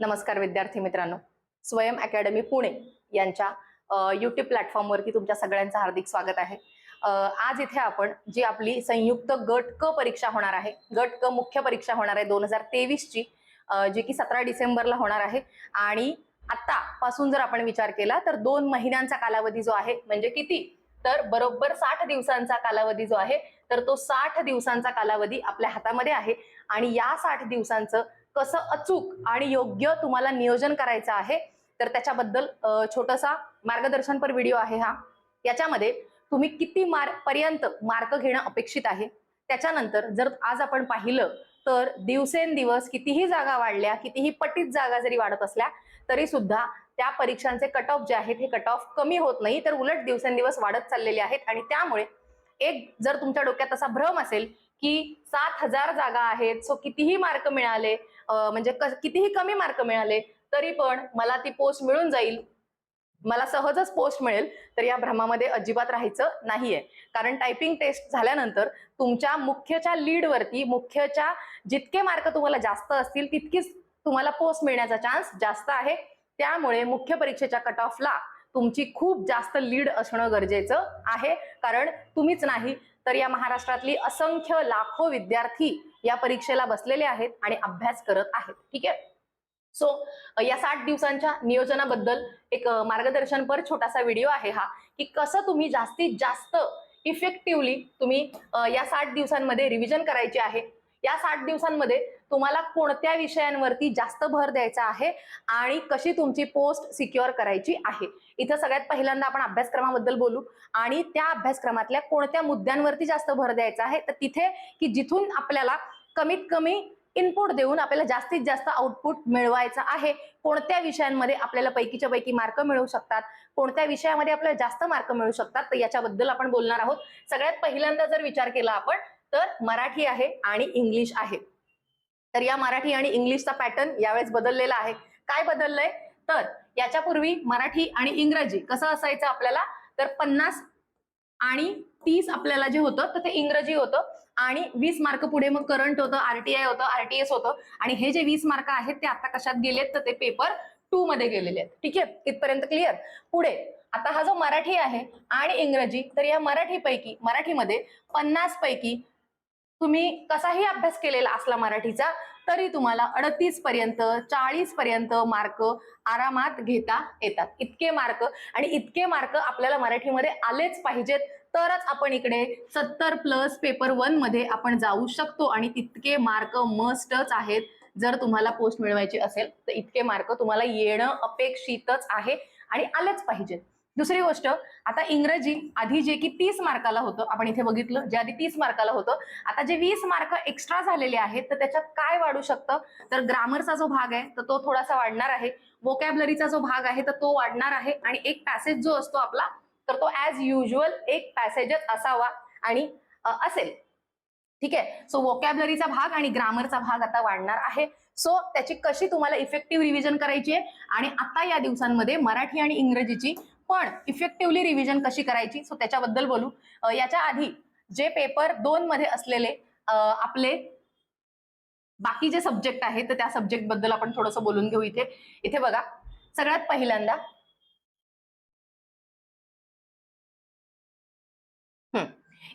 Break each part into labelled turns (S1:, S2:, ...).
S1: नमस्कार विद्यार्थी मित्रांनो, स्वयं अकॅडमी पुणे यांच्या YouTube प्लॅटफॉर्मवरती तुमच्या सगळ्यांचं हार्दिक स्वागत आहे। आज इथे आपण जी आपली संयुक्त गट क परीक्षा होणार आहे, गट क मुख्य परीक्षा होणार आहे 2023 ची, जी की 17 डिसेंबरला होणार आहे। आणि आता पासून जर आपण विचार केला तर 2 महिन्यांचा कालावधी जो आहे, म्हणजे किती, तर बरोबर 60 दिवसांचा कालावधी जो आहे, तर तो 60 दिवसांचा कालावधी आपल्या हातामध्ये आहे। आणि या 60 दिवसांचं कसं अचूक आणि योग्य तुम्हाला नियोजन करायचं आहे, तर त्याच्याबद्दल छोटासा मार्गदर्शनपर व्हिडिओ आहे हा। याच्यामध्ये तुम्ही किती पर्यंत मार्क घेणं अपेक्षित आहे, त्याच्यानंतर जर आज आपण पाहिलं तर दिवसेंदिवस कितीही जागा वाढल्या, कितीही पटीत जागा जरी वाढत असल्या तरी सुद्धा त्या परीक्षांचे कट ऑफ जे आहेत हे कट ऑफ कमी होत नाही, तर उलट दिवसेंदिवस वाढत चाललेले आहेत। आणि त्यामुळे एक जर तुमच्या डोक्यात असा भ्रम असेल की 7000 जागा आहेत, सो कितीही मार्क मिळाले, म्हणजे कितीही कमी मार्क मिळाले तरी पण मला ती पोस्ट मिळून जाईल, मला सहजच पोस्ट मिळेल, तर या भ्रमामध्ये अजिबात राहायचं नाहीये। कारण टायपिंग टेस्ट झाल्यानंतर तुमच्या मुख्यच्या लीडवरती, मुख्यच्या जितके मार्क तुम्हाला जास्त असतील तितकीच तुम्हाला पोस्ट मिळण्याचा चान्स जास्त आहे। त्यामुळे मुख्य परीक्षेच्या कट ऑफला तुमची खूप जास्त लीड असणं गरजेचं आहे, कारण तुम्हीच नाही तर या महाराष्ट्रातली असंख्य लाखो विद्यार्थी या परीक्षेला बसलेले आहेत आणि अभ्यास करत आहेत। ठीक आहे, सो या 60 दिवसांच्या नियोजनाबद्दल एक मार्गदर्शनपर छोटासा व्हिडिओ आहे हा, की कसं तुम्ही जास्तीत जास्त इफेक्टिव्हली तुम्ही या 60 दिवसांमध्ये रिव्हिजन करायची आहे, या 60 दिवसांमध्ये तुम्हाला कोणत्या विषयांवरती जास्त भर द्यायचा आहे आणि कशी तुमची पोस्ट सिक्युअर करायची आहे। इथं सगळ्यात पहिल्यांदा आपण अभ्यासक्रमाबद्दल बोलू आणि त्या अभ्यासक्रमातल्या कोणत्या मुद्द्यांवरती जास्त भर द्यायचा आहे, तर तिथे की जिथून आपल्याला कमीत कमी इनपुट देऊन आपल्याला जास्तीत जास्त आउटपुट मिळवायचं आहे, कोणत्या विषयांमध्ये आपल्याला पैकीच्या पैकी मार्क मिळू शकतात, कोणत्या विषयामध्ये आपल्याला जास्त मार्क मिळू शकतात, तर याच्याबद्दल आपण बोलणार आहोत। सगळ्यात पहिल्यांदा जर विचार केला आपण तर मराठी आहे आणि इंग्लिश आहे। तर या मराठी आणि इंग्लिशचा पॅटर्न यावेळेस बदललेला आहे। काय बदललंय, तर याच्यापूर्वी मराठी आणि इंग्रजी कसं असायचं आपल्याला, तर 50 आणि 30 आपल्याला जे होतं तर ते इंग्रजी होतं आणि 20 मार्क पुढे मग करंट होतं, आरटीआय होतं, आरटीएस होतं। आणि हे जे 20 मार्क आहेत ते आता कशात गेलेत, तर ते पेपर 2 मध्ये गेलेले आहेत। ठीक आहे, इथपर्यंत क्लिअर। पुढे आता हा जो मराठी आहे आणि इंग्रजी, तर या मराठीमध्ये 50 पैकी तुम्ही कसाही अभ्यास केलेला असला मराठीचा तरी तुम्हाला 38 पर्यंत 40 पर्यंत मार्क आरामात घेता येतात। इतके मार्क, आणि इतके मार्क आपल्याला मराठीमध्ये आलेच पाहिजेत, तरच आपण इकडे 70+ पेपर 1 मध्ये आपण जाऊ शकतो। आणि तितके मार्क मस्टच आहेत जर तुम्हाला पोस्ट मिळवायची असेल, तर इतके मार्क तुम्हाला येणं अपेक्षितच आहे आणि आलेच पाहिजेत। दुसरी गोष्ट, आता इंग्रजी आधी जे की 30 मार्काला होतं, आपण इथे बघितलं जे आधी 30 मार्काला होतं, आता जे 20 मार्क एक्स्ट्रा झालेले आहेत, तर त्याच्यात काय वाढू शकतं, तर ग्रामरचा जो भाग आहे तर तो थोडासा वाढणार आहे, वोकॅब्युलरीचा जो भाग आहे तर तो वाढणार आहे, आणि एक पॅसेज जो असतो आपला तर तो ऍज युज्युअल एक पॅसेजच असावा आणि असेल। ठीक आहे, सो वोकॅब्युलरीचा भाग आणि ग्रामरचा भाग आता वाढणार आहे। सो त्याची कशी तुम्हाला इफेक्टिव्ह रिव्हिजन करायची आहे आणि आता या दिवसांमध्ये मराठी आणि इंग्रजीची पण इफेक्टिव्हली रिव्हिजन कशी करायची, सो त्याच्याबद्दल बोलू। याच्या आधी जे पेपर 2 मध्ये असलेले आपले बाकी जे सब्जेक्ट आहेत तर त्या सब्जेक्ट बद्दल आपण थोडंसं बोलून घेऊ। इथे बघा, सगळ्यात पहिल्यांदा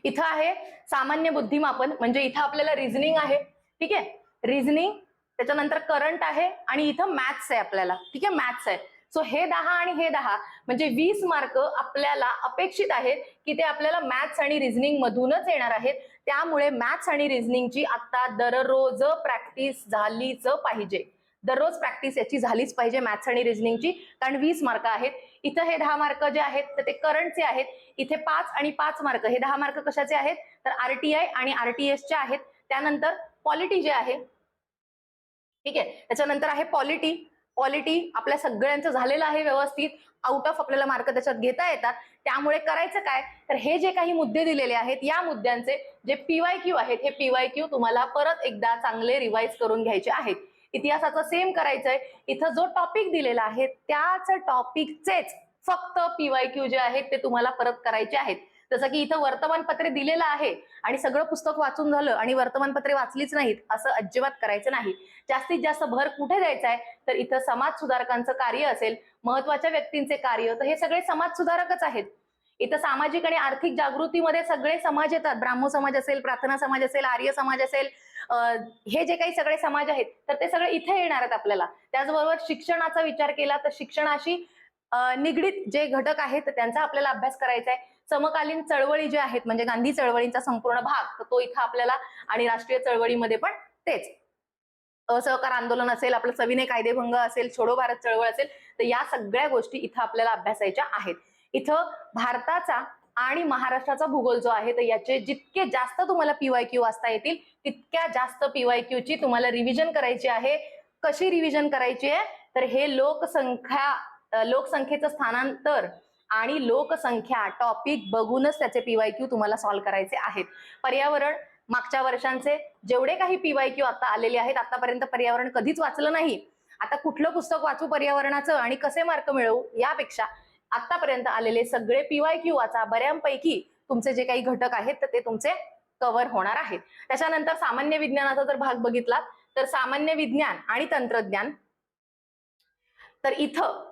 S1: इथं आहे सामान्य बुद्धिमापन, म्हणजे इथं आपल्याला रिझनिंग आहे। ठीक आहे, रिझनिंग, त्याच्यानंतर करंट आहे आणि इथं मॅथ्स आहे आपल्याला। ठीक आहे, मॅथ्स आहे। सो हे 10 आणि हे 10 म्हणजे 20 मार्क आपल्याला अपेक्षित आहेत की ते आपल्याला मॅथ्स आणि रिझनिंग मधूनच येणार आहेत। त्यामुळे मॅथ्स आणि रिझनिंगची आता दररोज प्रॅक्टिस झालीच पाहिजे, दररोज प्रॅक्टिस याची झालीच पाहिजे मॅथ्स आणि रिझनिंगची, कारण 20 मार्क आहेत। इथं हे 10 मार्क जे आहेत तर ते करंटचे आहेत। इथे 5 आणि 5 मार्क, हे 10 मार्क कशाचे आहेत, तर आरटीआय आणि आरटीएसचे आहेत। त्यानंतर पॉलिटी जे आहे, ठीक आहे, त्याच्यानंतर आहे पॉलिटी आपल्या सगळ्यांचं झालेलं आहे व्यवस्थित, आउट ऑफ आपल्याला मार्क त्याच्यात घेता येतात। त्यामुळे करायचं काय, तर हे जे काही मुद्दे दिलेले आहेत या मुद्द्यांचे जे पीवायक्यू आहेत, हे पीवायक्यू तुम्हाला परत एकदा चांगले रिवाइज करून घ्यायचे आहेत। इतिहासाचं सेम करायचंय, इथं जो टॉपिक दिलेला आहे त्याच टॉपिकचेच फक्त पीवायक्यू जे आहेत ते तुम्हाला परत करायचे आहेत। जसं की इथं वर्तमानपत्रे दिलेलं आहे आणि सगळं पुस्तक वाचून झालं आणि वर्तमानपत्रे वाचलीच नाहीत असं अजिबात करायचं नाही. जास्तीत जास्त भर कुठे द्यायचा आहे तर इथं समाज सुधारकांचं कार्य असेल, महत्वाच्या व्यक्तींचे कार्य, तर हे सगळे समाज सुधारकच आहेत. इथं सामाजिक आणि आर्थिक जागृतीमध्ये सगळे समाज येतात. ब्राह्मो समाज असेल, प्रार्थना समाज असेल, आर्य समाज असेल, हे जे काही सगळे समाज आहेत तर ते सगळे इथे येणार आहेत आपल्याला. त्याचबरोबर शिक्षणाचा विचार केला तर शिक्षणाशी निगडीत जे घटक आहेत त्यांचा आपल्याला अभ्यास करायचा आहे. समकालीन चळवळी जे आहेत म्हणजे गांधी चळवळींचा संपूर्ण भाग तर तो इथं आपल्याला, आणि राष्ट्रीय चळवळीमध्ये पण तेच असहकार आंदोलन असेल, आपलं सविनय कायदेभंग असेल, छोडो भारत चळवळ असेल, तर या सगळ्या गोष्टी इथं आपल्याला अभ्यासायच्या आहेत. इथं भारताचा आणि महाराष्ट्राचा भूगोल जो आहे तर याचे जितके जास्त तुम्हाला पीवायक्यू वाचता येतील तितक्या जास्त पीवायक्यू ची तुम्हाला रिव्हिजन करायची आहे. कशी रिव्हिजन करायची आहे तर हे लोकसंख्येचं स्थानांतर आणि लोकसंख्या टॉपिक बघूनच त्याचे पीवायक्यू तुम्हाला सॉल्व्ह करायचे आहेत. पर्यावरण मागच्या वर्षांचे जेवढे काही पीवायक्यू आता आलेले आहेत, आतापर्यंत पर्यावरण कधीच वाचलं नाही. आता कुठलं पुस्तक वाचू पर्यावरणाचं आणि कसे मार्क मिळवू यापेक्षा आतापर्यंत आलेले सगळे पीवायक्यू वाचा. बऱ्यापैकी तुमचे जे काही घटक आहेत तर ते तुमचे कव्हर होणार आहेत. त्याच्यानंतर सामान्य विज्ञानाचा जर भाग बघितला तर सामान्य विज्ञान आणि तंत्रज्ञान, तर इथं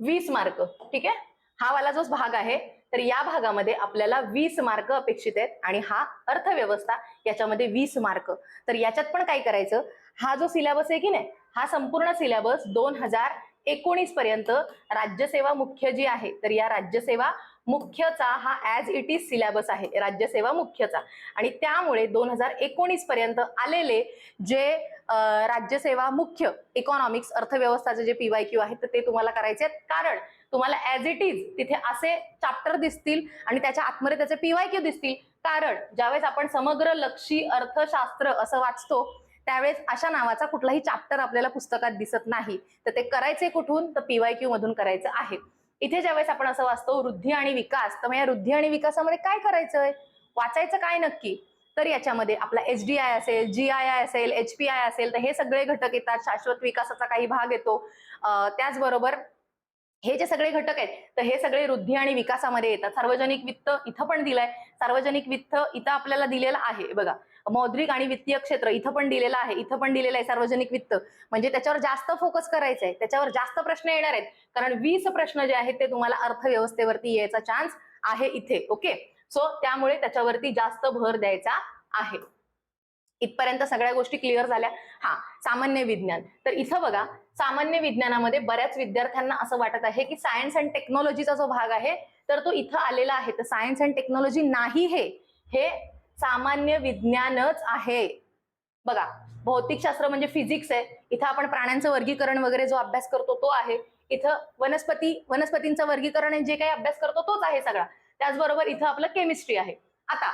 S1: 20 मार्क, ठीक आहे. हा वाला जो भाग आहे तर या भागामध्ये आपल्याला 20 मार्क अपेक्षित आहेत आणि हा अर्थव्यवस्था याच्यामध्ये 20 मार्क. तर याच्यात पण काय करायचं, हा जो सिलेबस आहे की नाही हा संपूर्ण सिलेबस 2019 पर्यंत राज्यसेवा मुख्य जी आहे तर या राज्यसेवा मुख्यचा हा ऍज इट इज सिलेबस आहे राज्यसेवा मुख्यचा, आणि त्यामुळे 2019 पर्यंत आलेले जे राज्यसेवा मुख्य इकॉनॉमिक्स अर्थव्यवस्थाचे जे पीवायक्यू आहेत तर ते तुम्हाला करायचे आहेत. कारण तुम्हाला ऍज इट इज तिथे असे चॅप्टर दिसतील आणि त्याच्या आतमध्ये त्याचे पीवायक्यू दिसतील. कारण ज्यावेळेस आपण समग्र लक्षी अर्थशास्त्र असं वाचतो त्यावेळेस अशा नावाचा कुठलाही चॅप्टर आपल्याला पुस्तकात दिसत नाही. तर ते करायचे कुठून तर पीवायक्यू मधून करायचं आहे. इथे ज्यावेळेस आपण असं वाचतो वृद्धी आणि विकास, तर मग या वृद्धी आणि विकासामध्ये काय करायचंय, वाचायचं काय नक्की, तर याच्यामध्ये आपला एचडीआय असेल, जीआयआय असेल, एचपीआय असेल, तर हे सगळे घटक येतात. शाश्वत विकासाचा काही भाग येतो. त्याचबरोबर हे जे सगळे घटक आहेत तर हे सगळे वृद्धी आणि विकासामध्ये येतात. सार्वजनिक वित्त इथं पण दिलाय. सार्वजनिक वित्त इथं आपल्याला दिलेलं आहे बघा. मौद्रिक आणि वित्तीय क्षेत्र इथं पण दिलेलं आहे, इथं पण दिलेलं आहे सार्वजनिक वित्त. म्हणजे त्याच्यावर जास्त फोकस करायचा आहे, त्याच्यावर जास्त प्रश्न येणार आहेत. कारण 20 प्रश्न जे आहेत ते तुम्हाला अर्थव्यवस्थेवरती यायचा चान्स आहे इथे. ओके, सो त्यामुळे त्याच्यावरती जास्त भर द्यायचा आहे. इथपर्यंत सगळ्या गोष्टी क्लिअर झाल्या. हा, सामान्य विज्ञान, तर इथं बघा सामान्य विज्ञानामध्ये बऱ्याच विद्यार्थ्यांना असं वाटत आहे की सायन्स अँड टेक्नॉलॉजीचा जो भाग आहे तर तो इथं आलेला आहे. तर सायन्स अँड टेक्नॉलॉजी नाही, हे सामान्य विज्ञानच आहे. बघा, भौतिकशास्त्र म्हणजे फिजिक्स आहे. इथं आपण प्राण्यांचं वर्गीकरण वगैरे जो अभ्यास करतो तो आहे. इथं वनस्पतींचं वर्गीकरण जे काही अभ्यास करतो तोच आहे सगळा. त्याचबरोबर इथं आपलं केमिस्ट्री आहे. आता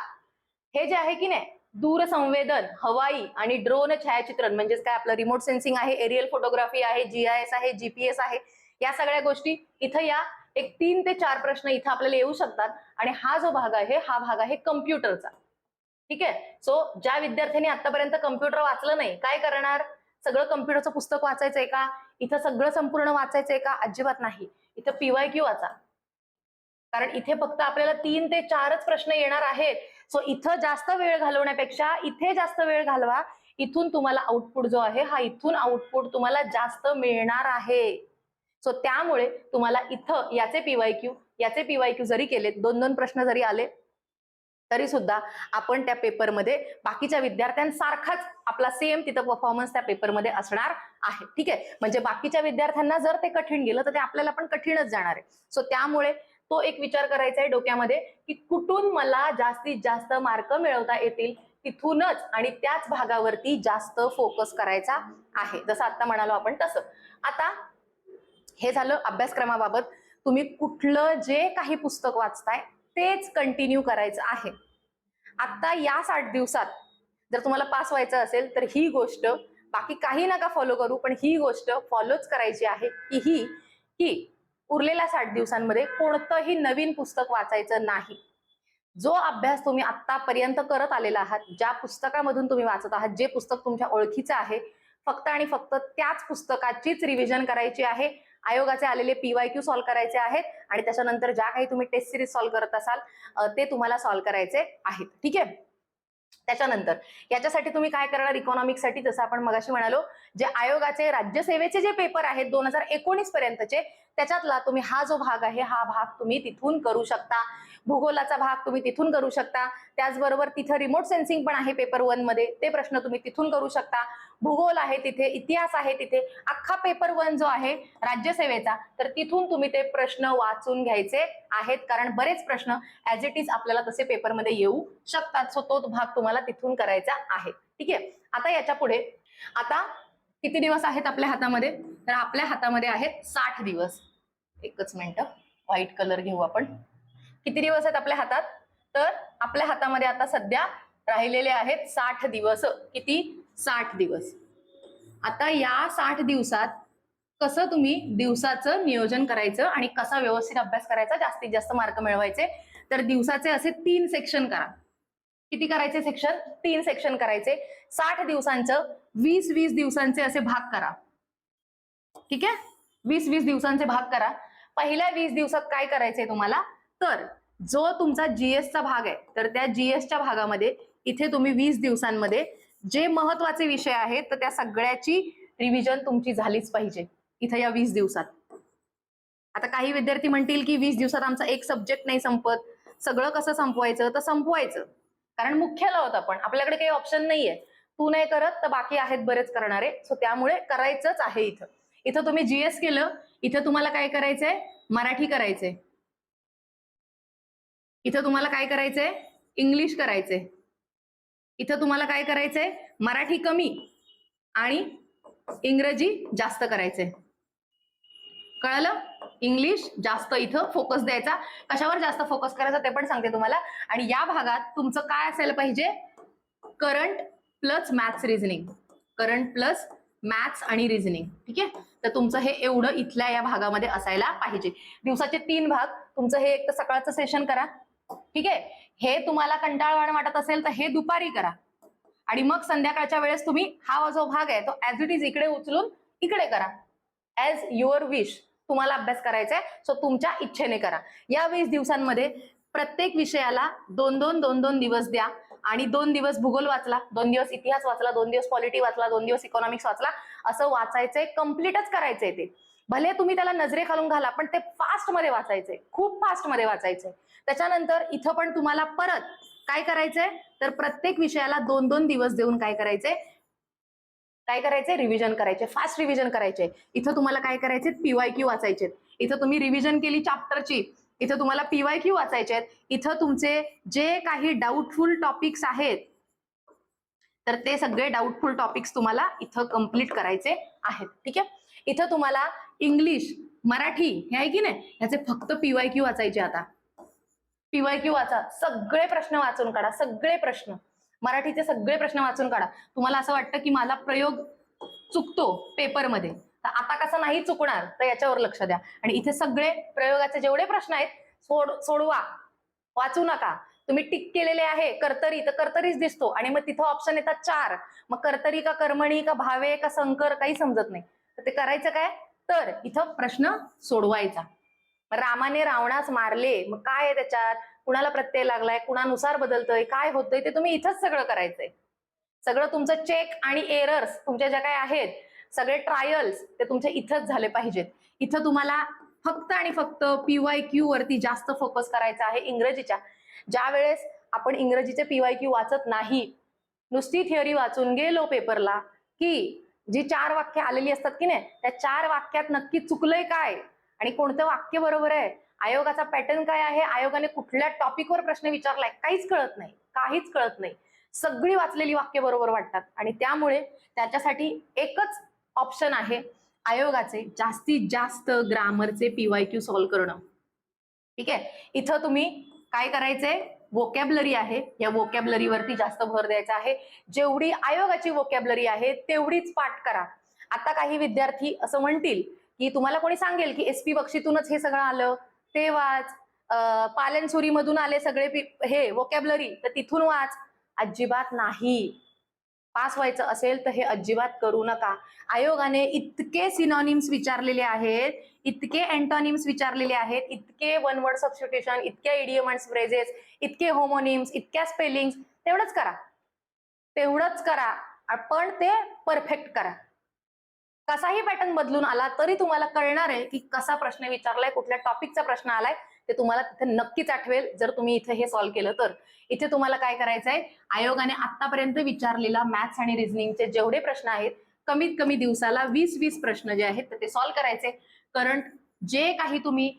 S1: हे जे आहे की नाही दूरसंवेदन, हवाई आणि ड्रोन छायाचित्रण म्हणजेच काय आपलं रिमोट सेन्सिंग आहे, एरियल फोटोग्राफी आहे, जीआयएस आहे, जीपीएस आहे, या सगळ्या गोष्टी इथं या एक 3 ते 4 प्रश्न इथं आपल्याला येऊ शकतात. आणि हा जो भाग आहे हा भाग आहे कम्प्युटरचा. ठीक आहे, सो ज्या विद्यार्थ्यांनी आतापर्यंत कम्प्युटर वाचलं नाही काय करणार, सगळं कम्प्युटरचं पुस्तक वाचायचंय का, इथं सगळं संपूर्ण वाचायचंय का, अजिबात नाही. इथं पीवायक्यू वाचा, कारण इथे फक्त आपल्याला 3 ते 4च प्रश्न येणार आहेत. सो इथं जास्त वेळ घालवण्यापेक्षा इथे जास्त वेळ घालवा. इथून तुम्हाला आउटपुट जो आहे हा इथून आउटपुट तुम्हाला जास्त मिळणार आहे. सो त्यामुळे तुम्हाला इथं याचे पीवायक्यू जरी केलेत, 2-2 प्रश्न जरी आले तरी सुद्धा आपण त्या पेपरमध्ये बाकीच्या विद्यार्थ्यांसारखाच आपला सेम तिथं परफॉर्मन्स त्या पेपरमध्ये असणार आहे. ठीक आहे, म्हणजे बाकीच्या विद्यार्थ्यांना जर ते कठीण गेलं तर ते आपल्याला पण कठीणच जाणार आहे. सो त्यामुळे तो एक विचार करायचा आहे डोक्यामध्ये की कुठून मला जास्तीत जास्त मार्क मिळवता येतील, तिथूनच आणि त्याच भागावरती जास्त फोकस करायचा आहे. जसं आता म्हणालो आपण तसं. आता हे झालं अभ्यासक्रमाबाबत. तुम्ही कुठलं जे काही पुस्तक वाचताय तेच कंटिन्यू करायचं आहे. आता या 60 दिवसात जर तुम्हाला पास व्हायचं असेल तर ही गोष्ट, बाकी काही नका फॉलो करू, पण ही गोष्ट फॉलोच करायची आहे की उरलेल्या 60 दिवसांमध्ये कोणतंही नवीन पुस्तक वाचायचं नाही. जो अभ्यास तुम्ही आतापर्यंत करत आलेला आहात, ज्या पुस्तकामधून तुम्ही वाचत आहात, जे पुस्तक तुमच्या ओळखीचं आहे, फक्त आणि फक्त त्याच पुस्तकाचीच रिव्हिजन करायची आहे. आयोगाचे आलेले PYQ सॉल्व्ह करायचे आहेत आणि त्याच्यानंतर ज्या काही तुम्ही टेस्ट सिरीज सॉल्व्ह करत असाल ते तुम्हाला सॉल्व्ह करायचे आहेत. ठीक आहे. त्याच्यानंतर याच्यासाठी तुम्ही काय करणार, इकॉनॉमिक्ससाठी जसं आपण मगाशी म्हणालो, जे आयोगाचे राज्यसेवेचे जे पेपर आहेत 2019 पर्यंतचे, त्याच्यातला तुम्ही हा जो भाग आहे हा भाग तुम्ही तिथून करू शकता. भूगोलाचा भाग तुम्ही तिथून करू शकता. त्याचबरोबर तिथं रिमोट सेन्सिंग पण आहे पेपर 1 मध्ये, ते प्रश्न तुम्ही तिथून करू शकता. भूगोल आहे तिथे, इतिहास आहे तिथे, अख्खा पेपर 1 जो आहे राज्यसेवेचा, तर तिथून तुम्ही ते प्रश्न वाचून घ्यायचे आहेत. कारण बरेच प्रश्न ऍज इट इज आपल्याला तसे पेपरमध्ये येऊ शकतात. सो तो भाग तुम्हाला तिथून करायचा आहे. ठीक आहे. आता याच्या पुढे आता किती दिवस आहेत आपल्या हातामध्ये, तर आपल्या हातामध्ये आहेत 60 दिवस. एकच मिनिट, व्हाईट कलर घेऊ आपण. किती दिवस आहेत आपल्या हातात, तर आपल्या हातामध्ये आता सध्या राहिलेले आहेत 60 दिवस. किती, 60 दिवस. आता या 60 दिवसात कसं तुम्ही दिवसाचं नियोजन करायचं आणि कसा व्यवस्थित अभ्यास करायचा, जास्तीत जास्त मार्क मिळवायचे, तर दिवसाचे असे 3 सेक्शन करा. किती करायचे सेक्शन, 3 सेक्शन करायचे. 60 दिवसांचं 20-20 दिवसांचे असे भाग करा. ठीक आहे, 20-20 दिवसांचे भाग करा. पहिल्या 20 दिवसात काय करायचंय तुम्हाला, तर जो तुमचा जीएसचा भाग आहे, तर त्या जीएसच्या भागामध्ये इथे तुम्ही 20 दिवसांमध्ये जे महत्वाचे विषय आहेत तर त्या सगळ्याची रिव्हिजन तुमची झालीच पाहिजे इथं या 20 दिवसात. आता काही विद्यार्थी म्हणतील की 20 दिवसात आमचा एक सब्जेक्ट नाही संपत, सगळं कसं संपवायचं, तर संपवायचं. कारण मुख्य लावत आपण, आपल्याकडे काही ऑप्शन नाहीये. तू नाही करत तर बाकी आहेत बरेच करणारे, सो त्यामुळे करायचंच आहे. इथं इथं तुम्ही जीएस केलं, इथं तुम्हाला काय करायचंय, मराठी करायचंय. इथं तुम्हाला काय करायचंय, इंग्लिश करायचंय. इथं तुम्हाला काय करायचंय, मराठी कमी आणि इंग्रजी जास्त करायचंय. कळलं, इंग्लिश जास्त इथं फोकस द्यायचा. कशावर जास्त फोकस करायचा ते पण सांगते तुम्हाला. आणि या भागात तुमचं काय असायला पाहिजे, current plus maths reasoning, current plus maths आणि रिझनिंग. ठीक आहे, तर तुमचं हे एवढं इथल्या या भागामध्ये असायला पाहिजे. दिवसाचे 3 भाग, तुमचं हे एक तर सकाळचं सेशन करा. ठीक आहे, हे तुम्हाला कंटाळवाणं वाटत असेल तर हे दुपारी करा आणि मग संध्याकाळच्या वेळेस तुम्ही हा जो भाग आहे तो ऍज इट इज इकडे उचलून इकडे करा. ऍज युअर विश तुम्हाला अभ्यास करायचा आहे, सो तुमच्या इच्छेने करा. या 20 दिवसांमध्ये प्रत्येक विषयाला 2-2 दिवस द्या आणि 2 दिवस भूगोल वाचला, 2 दिवस इतिहास वाचला, 2 दिवस पॉलिटी वाचला, 2 दिवस इकॉनॉमिक्स वाचला, असं वाचायचंय. कम्प्लीटच करायचंय ते. भले तुम्ही त्याला नजरेखालून घाला, पण ते फास्ट मध्ये वाचायचंय, खूप फास्ट मध्ये वाचायचंय. त्याच्यानंतर इथं पण तुम्हाला परत काय करायचंय, तर प्रत्येक विषयाला 2-2 दिवस देऊन काय करायचंय, रिव्हिजन करायचे, फास्ट रिव्हिजन करायचे. इथं तुम्हाला काय करायचे, PYQ वाचायचे. इथं तुम्ही रिव्हिजन केली चॅप्टरची, इथं तुम्हाला PYQ वाचायचे आहेत. इथं तुमचे जे काही डाऊटफुल टॉपिक्स आहेत तर ते सगळे डाऊटफुल टॉपिक्स तुम्हाला इथं कम्प्लीट करायचे आहेत. ठीक आहे, इथं तुम्हाला इंग्लिश, मराठी हे आहे की नाही, ह्याचे फक्त PYQ वाचायचे. आता PYQ वाचा, सगळे प्रश्न वाचून काढा, सगळे प्रश्न, मराठीचे सगळे प्रश्न वाचून काढा. तुम्हाला असं वाटतं की मला प्रयोग चुकतो पेपरमध्ये, तर आता कसं नाही चुकणार, तर याच्यावर लक्ष द्या. आणि इथे सगळे प्रयोगाचे जेवढे प्रश्न आहेत सोडवा, वाचू नका. तुम्ही टिक केलेले आहे कर्तरी, तर कर्तरीच दिसतो आणि मग तिथं ऑप्शन येतात 4, मग कर्तरी का कर्मणी का भावे का संकर काही समजत नाही. तर ते करायचं काय, तर इथं प्रश्न सोडवायचा. रामाने रावणास मारले, मग काय आहे त्याच्यात, कुणाला प्रत्यय लागलाय, कुणानुसार बदलतोय, काय होतंय, ते तुम्ही इथंच सगळं करायचंय. सगळं तुमचं चेक आणि एरर्स तुमच्या ज्या काय आहेत, सगळे ट्रायल्स, ते तुमचे इथंच झाले पाहिजेत. इथं तुम्हाला फक्त आणि फक्त PYQ वरती जास्त फोकस करायचा आहे इंग्रजीच्या. ज्या वेळेस आपण इंग्रजीचे PYQ वाचत नाही, नुसती थिअरी वाचून गेलो पेपरला, की जी 4 वाक्य आलेली असतात की नाही, त्या 4 वाक्यात नक्की चुकलंय काय आणि कोणतं वाक्य बरोबर आहे, आयोगाचा पॅटर्न काय आहे, आयोगाने कुठल्या टॉपिकवर प्रश्न विचारलाय, काहीच कळत नाही, काहीच कळत नाही. सगळी वाचलेली वाक्य बरोबर वाटतात आणि त्यामुळे त्याच्यासाठी एकच ऑप्शन आहे, आयोगाचे जास्तीत जास्त ग्रामरचे PYQ सॉल्व्ह करणं. ठीक आहे, इथं तुम्ही काय करायचंय, वोकॅबलरी आहे, या वोकॅबलरीवरती जास्त भर द्यायचा आहे. जेवढी आयोगाची वोकॅबलरी आहे तेवढीच पाठ करा. आता काही विद्यार्थी असं म्हणतील की तुम्हाला कोणी सांगेल की SP बक्षीतूनच हे सगळं आलं, ते वाच, पालनसुरी मधून आले सगळे हे वोकॅबलरी, तर तिथून वाच. अजिबात नाही. पास व्हायचं असेल तर हे अजिबात करू नका. आयोगाने इतके सिनॉनिम्स विचारलेले आहेत, इतके अँटॉनिम्स विचारलेले आहेत, इतके वन वर्ड सबस्टिट्यूशन, इतके इडियम अँड फ्रेजेस, इतके होमोनिम्स, इतक्या स्पेलिंग्स. तेवढंच करा, तेवढंच करा, पण ते परफेक्ट करा. कसाही पॅटर्न बदलून आला तरी तुम्हाला कळणार आहे की कसा प्रश्न विचारलाय, कुठल्या टॉपिकचा प्रश्न आलाय, ते तुम्हाला तिथे नक्कीच आठवेल जर तुम्ही इथे हे सॉल्व्ह केलं तर. इथे तुम्हाला काय करायचंय, आयोगाने आतापर्यंत विचारलेला मॅथ्स आणि रिझनिंगचे जेवढे प्रश्न आहेत, कमीत कमी दिवसाला 20-20 प्रश्न जे आहेत ते सॉल्व्ह करायचे. करंट जे काही तुम्ही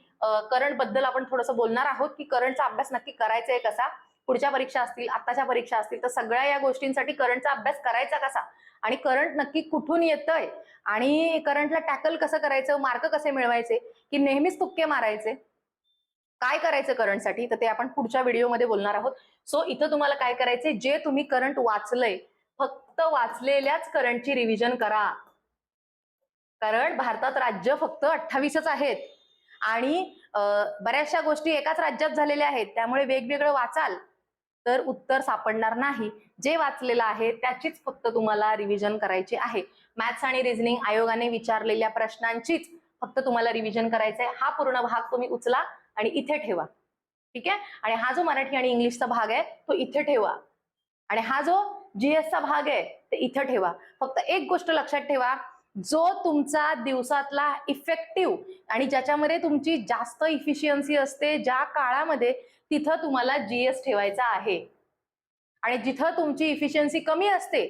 S1: करंट बद्दल आपण थोडंसं बोलणार आहोत की करंटचा अभ्यास नक्की करायचा आहे कसा, पुढच्या परीक्षा असतील, आताच्या परीक्षा असतील, तर सगळ्या या गोष्टींसाठी करंटचा अभ्यास करायचा कसा आणि करंट नक्की कुठून येतंय आणि करंटला टॅकल कसं करायचं, मार्क कसे मिळवायचे की नेहमीच तुक्के मारायचे, काय करायचं करंटसाठी, तर ते आपण पुढच्या व्हिडिओमध्ये बोलणार आहोत. सो इथं तुम्हाला काय करायचंय, जे तुम्ही करंट वाचलंय फक्त वाचलेल्याच करंटची रिव्हिजन करा. कारण भारतात राज्य फक्त 28च आहेत आणि बऱ्याचशा गोष्टी एकाच राज्यात झालेल्या आहेत, त्यामुळे वेगवेगळं वाचाल तर उत्तर सापडणार नाही. जे वाचलेलं आहे त्याचीच फक्त तुम्हाला रिव्हिजन करायची आहे. मॅथ्स आणि रिझनिंग आयोगाने विचारलेल्या प्रश्नांचीच फक्त तुम्हाला रिव्हिजन करायचंय. हा पूर्ण भाग तुम्ही उचला आणि इथे ठेवा, ठीक आहे. आणि हा जो मराठी आणि इंग्लिशचा भाग आहे तो इथे ठेवा आणि हा जो जीएसचा भाग आहे ते इथे ठेवा. फक्त एक गोष्ट लक्षात ठेवा, जो तुमचा दिवसातला इफेक्टिव्ह आणि ज्याच्यामध्ये तुमची जास्त इफिशियन्सी असते ज्या काळामध्ये, तिथं तुम्हाला जीएस ठेवायचा आहे. आणि जिथं तुमची इफिशियन्सी कमी असते,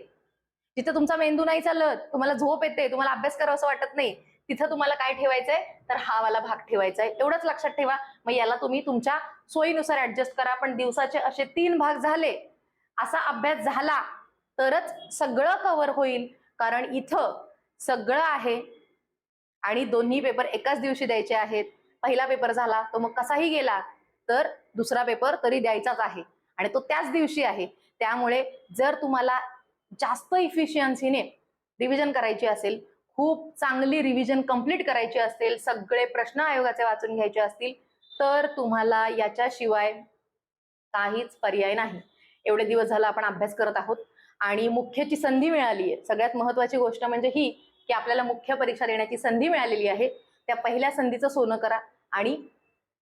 S1: जिथं तुमचा मेंदू नाही चालत, तुम्हाला झोप येते, तुम्हाला अभ्यास करावं असं वाटत नाही, तिथं तुम्हाला काय ठेवायचंय, तर हा वाला भाग ठेवायचा आहे. एवढंच लक्षात ठेवा. मग याला तुम्ही तुमच्या सोयीनुसार ऍडजस्ट करा. पण दिवसाचे असे 3 भाग झाले, असा अभ्यास झाला तरच सगळं कव्हर होईल. कारण इथं सगळं आहे आणि दोन्ही पेपर एकाच दिवशी द्यायचे आहेत. पहिला पेपर झाला तो मग कसाही गेला तर दुसरा पेपर तरी द्यायचाच आहे आणि तो त्याच दिवशी आहे. त्यामुळे जर तुम्हाला जास्त इफिशियन्सीने रिव्हिजन करायची असेल, खूप चांगली रिव्हिजन कंप्लीट करायची असेल, सगळे प्रश्न आयोगाचे वाचून घ्यायचे असतील, तर तुम्हाला याच्याशिवाय काहीच पर्याय नाही. एवढे दिवस झाला आपण अभ्यास करत आहोत आणि मुख्यची संधी मिळाली आहे. सगळ्यात महत्वाची गोष्ट म्हणजे ही की आपल्याला मुख्य परीक्षा देण्याची संधी मिळालेली आहे. त्या पहिल्या संधीचं सोनं करा आणि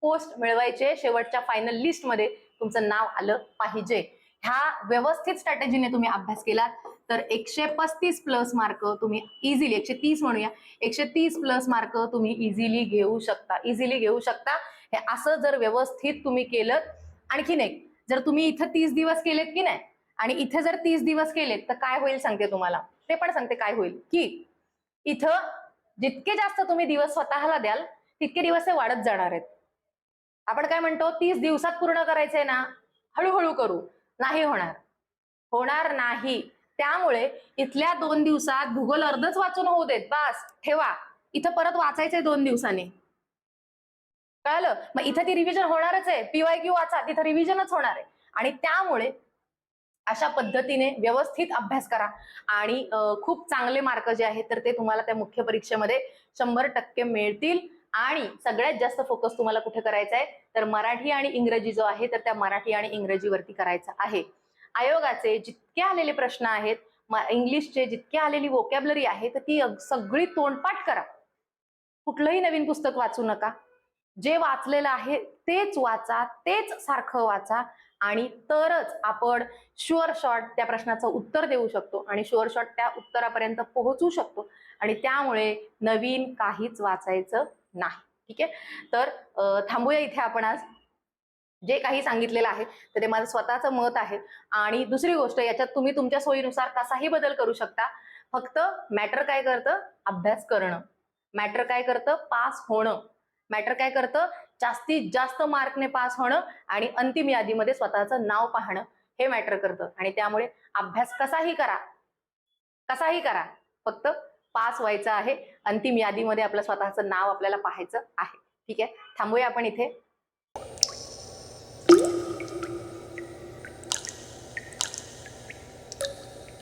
S1: पोस्ट मिळवायचे. शेवटच्या फायनल लिस्टमध्ये तुमचं नाव आलं पाहिजे. ह्या व्यवस्थित स्ट्रॅटेजीने तुम्ही अभ्यास केलात तर 135 प्लस मार्क तुम्ही इझिली, 130 म्हणूया, 130 प्लस मार्क तुम्ही इझिली घेऊ शकता, इझिली घेऊ शकता. हे असं जर व्यवस्थित तुम्ही केलं. आणखीन एक, जर तुम्ही इथं 30 दिवस केलेत की नाही आणि इथे जर 30 दिवस केलेत तर काय होईल सांगते तुम्हाला, ते पण सांगते काय होईल. की इथं जितके जास्त तुम्ही दिवस स्वतःला द्याल तितके दिवस ते वाढत जाणार आहेत. आपण काय म्हणतो, 30 दिवसात पूर्ण करायचंय ना, हळूहळू करू, नाही होणार, होणार नाही. त्यामुळे इथल्या 2 दिवसात भूगोल अर्धच वाचून होऊ देत, बस ठेवा. इथं परत वाचायचंय 2 दिवसांनी, कळलं. मग इथं ती रिव्हिजन होणारच आहे. PYQ वाचा, तिथं रिव्हिजनच होणार आहे. आणि त्यामुळे अशा पद्धतीने व्यवस्थित अभ्यास करा आणि खूप चांगले मार्क जे आहेत तर ते तुम्हाला त्या मुख्य परीक्षेमध्ये 100% मिळतील. आणि सगळ्यात जास्त फोकस तुम्हाला कुठे करायचा आहे, तर मराठी आणि इंग्रजी जो आहे तर त्या मराठी आणि इंग्रजीवरती करायचा आहे. आयोगाचे जितके आलेले प्रश्न आहेत, इंग्लिशचे जितके आलेली वोकॅब्युलरी आहे तर ती सगळी तोंडपाठ करा. कुठलंही नवीन पुस्तक वाचू नका. जे वाचलेलं आहे तेच वाचा, तेच सारखं वाचा आणि तरच आपण शुअर शॉट त्या प्रश्नाचं उत्तर देऊ शकतो आणि शुअर शॉट त्या उत्तरापर्यंत पोहोचू शकतो. आणि त्यामुळे नवीन काहीच वाचायचं नाही, ठीक आहे. तर थांबूया इथे आपण आज. जे काही सांगितलेलं आहे तर ते माझं स्वतःचं मत आहे. आणि दुसरी गोष्ट, याच्यात तुम्ही तुमच्या सोयीनुसार कसाही बदल करू शकता. फक्त मॅटर काय करतं, अभ्यास करणं. मॅटर काय करतं, पास होणं. मॅटर काय करतं, जास्तीत जास्त मार्कने पास होणं आणि अंतिम यादीमध्ये स्वतःचं नाव पाहणं, हे मॅटर करतं. आणि त्यामुळे अभ्यास कसाही करा, कसाही करा, फक्त पास व्हायचं आहे. अंतिम यादीमध्ये आपलं स्वतःचं नाव आपल्याला पाहायचं आहे, ठीक आहे. थांबूया आपण इथे.